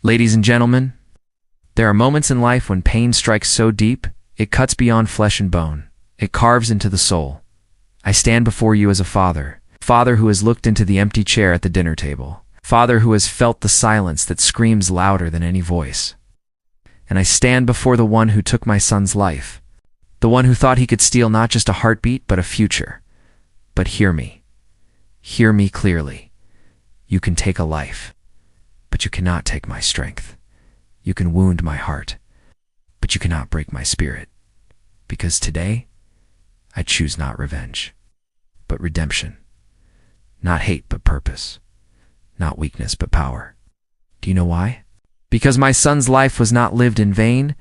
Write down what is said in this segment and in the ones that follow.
Ladies and gentlemen, there are moments in life when pain strikes so deep, it cuts beyond flesh and bone. It carves into the soul. I stand before you as a father who has looked into the empty chair at the dinner table, father who has felt the silence that screams louder than any voice. And I stand before the one who took my son's life, the one who thought he could steal not just a heartbeat but a future. But hear me clearly. You can take a life, but you cannot take my strength. You can wound my heart, but you cannot break my spirit. Because today, I choose not revenge, but redemption. Not hate, but purpose. Not weakness, but power. Do you know why? Because my son's life was not lived in vain.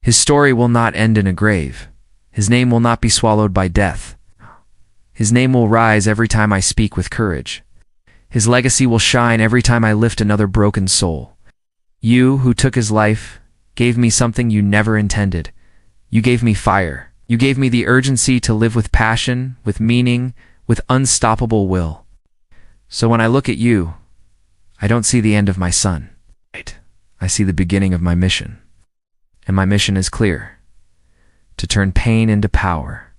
His story will not end in a grave. His name will not be swallowed by death. His name will rise every time I speak with courage. His legacy will shine every time I lift another broken soul. You, who took his life, gave me something you never intended. You gave me fire. You gave me the urgency to live with passion, with meaning, with unstoppable will. So when I look at you, I don't see the end of my son. I see the beginning of my mission. And my mission is clear: to turn pain into power,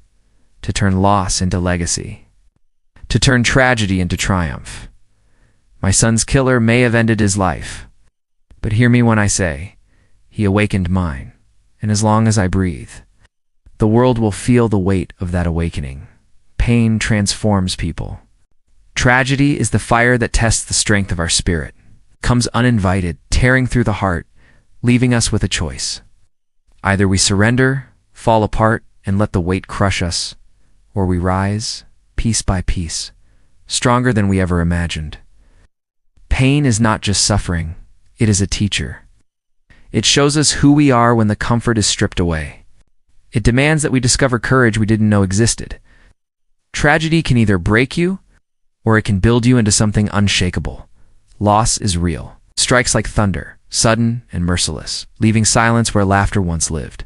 to turn loss into legacy, to turn tragedy into triumph. My son's killer may have ended his life, but hear me when I say, he awakened mine, and as long as I breathe, the world will feel the weight of that awakening. Pain transforms people. Tragedy is the fire that tests the strength of our spirit. It comes uninvited, tearing through the heart, leaving us with a choice. Either we surrender, fall apart, and let the weight crush us, or we rise, piece by piece, stronger than we ever imagined. Pain is not just suffering, it is a teacher. It shows us who we are when the comfort is stripped away. It demands that we discover courage we didn't know existed. Tragedy can either break you, or it can build you into something unshakable. Loss is real. It strikes like thunder, sudden and merciless, leaving silence where laughter once lived.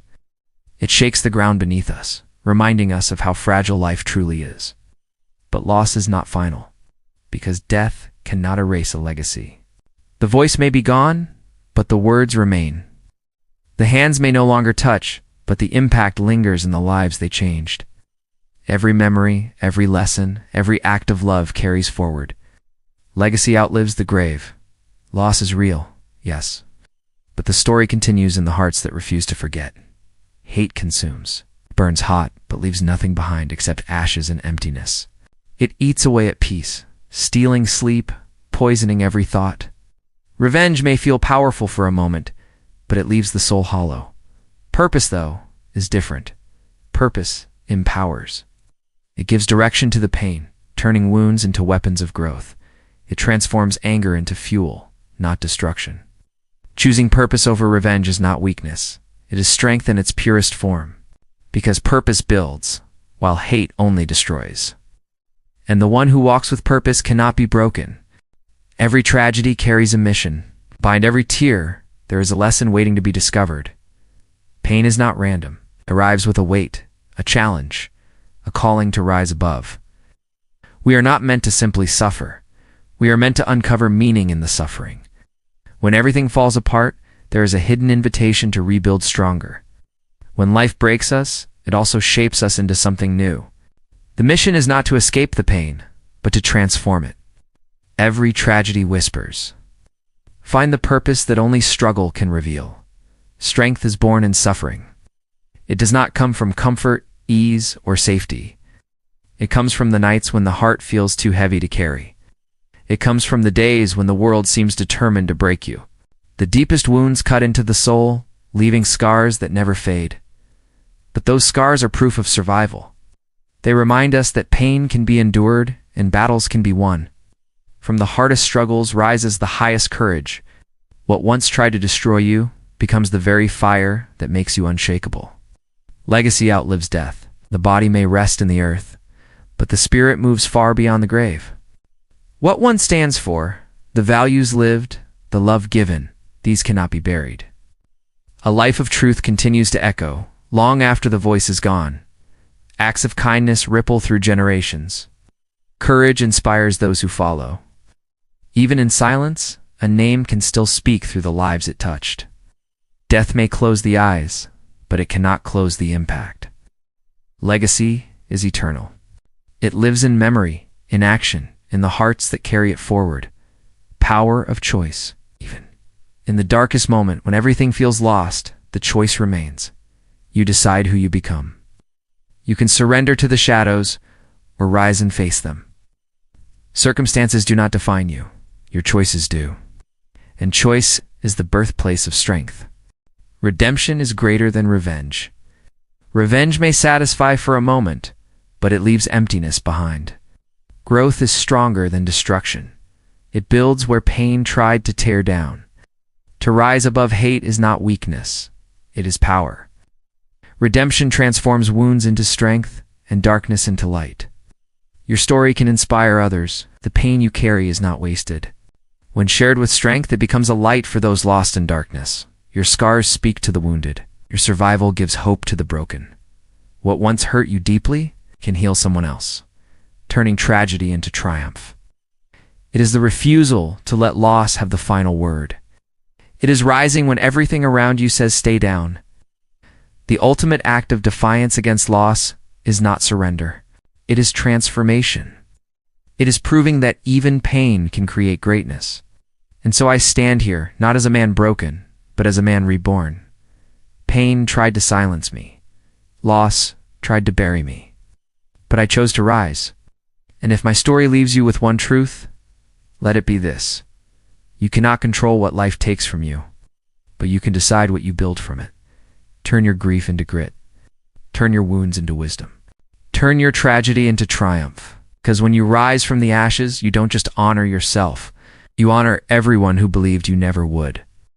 It shakes the ground beneath us, reminding us of how fragile life truly is. But loss is not final, because death cannot erase a legacy. The voice may be gone, but the words remain. The hands may no longer touch, but the impact lingers in the lives they changed. Every memory, every lesson, every act of love carries forward. Legacy outlives the grave. Loss is real, yes, but the story continues in the hearts that refuse to forget. Hate consumes, burns hot, but leaves nothing behind except ashes and emptiness. It eats away at peace, stealing sleep, poisoning every thought. Revenge may feel powerful for a moment, but it leaves the soul hollow. Purpose, though, is different. Purpose empowers. It gives direction to the pain, turning wounds into weapons of growth. It transforms anger into fuel, not destruction. Choosing purpose over revenge is not weakness. It is strength in its purest form. Because purpose builds, while hate only destroys. And the one who walks with purpose cannot be broken. Every tragedy carries a mission. Behind every tear, there is a lesson waiting to be discovered. Pain is not random. It arrives with a weight, a challenge, a calling to rise above. We are not meant to simply suffer. We are meant to uncover meaning in the suffering. When everything falls apart, there is a hidden invitation to rebuild stronger. When life breaks us, it also shapes us into something new. The mission is not to escape the pain, but to transform it. Every tragedy whispers. Find the purpose that only struggle can reveal. Strength is born in suffering. It does not come from comfort, ease, or safety. It comes from the nights when the heart feels too heavy to carry. It comes from the days when the world seems determined to break you. The deepest wounds cut into the soul, leaving scars that never fade. But those scars are proof of survival. They remind us that pain can be endured and battles can be won. From the hardest struggles rises the highest courage. What once tried to destroy you becomes the very fire that makes you unshakable. Legacy outlives death. The body may rest in the earth, but the spirit moves far beyond the grave. What one stands for, the values lived, the love given, these cannot be buried. A life of truth continues to echo, long after the voice is gone. Acts of kindness ripple through generations. Courage inspires those who follow. Even in silence, a name can still speak through the lives it touched. Death may close the eyes, but it cannot close the impact. Legacy is eternal. It lives in memory, in action, in the hearts that carry it forward. Power of choice, even. In the darkest moment, when everything feels lost, the choice remains. You decide who you become. You can surrender to the shadows or rise and face them. Circumstances do not define you. Your choices do. And choice is the birthplace of strength. Redemption is greater than revenge. Revenge may satisfy for a moment, but it leaves emptiness behind. Growth is stronger than destruction. It builds where pain tried to tear down. To rise above hate is not weakness. It is power. Redemption transforms wounds into strength and darkness into light. Your story can inspire others. The pain you carry is not wasted. When shared with strength, it becomes a light for those lost in darkness. Your scars speak to the wounded. Your survival gives hope to the broken. What once hurt you deeply can heal someone else, turning tragedy into triumph. It is the refusal to let loss have the final word. It is rising when everything around you says stay down. The ultimate act of defiance against loss is not surrender. It is transformation. It is proving that even pain can create greatness. And so I stand here, not as a man broken, but as a man reborn. Pain tried to silence me. Loss tried to bury me. But I chose to rise. And if my story leaves you with one truth, let it be this. You cannot control what life takes from you, but you can decide what you build from it. Turn your grief into grit. Turn your wounds into wisdom. Turn your tragedy into triumph. Because when you rise from the ashes, you don't just honor yourself. You honor everyone who believed you never would.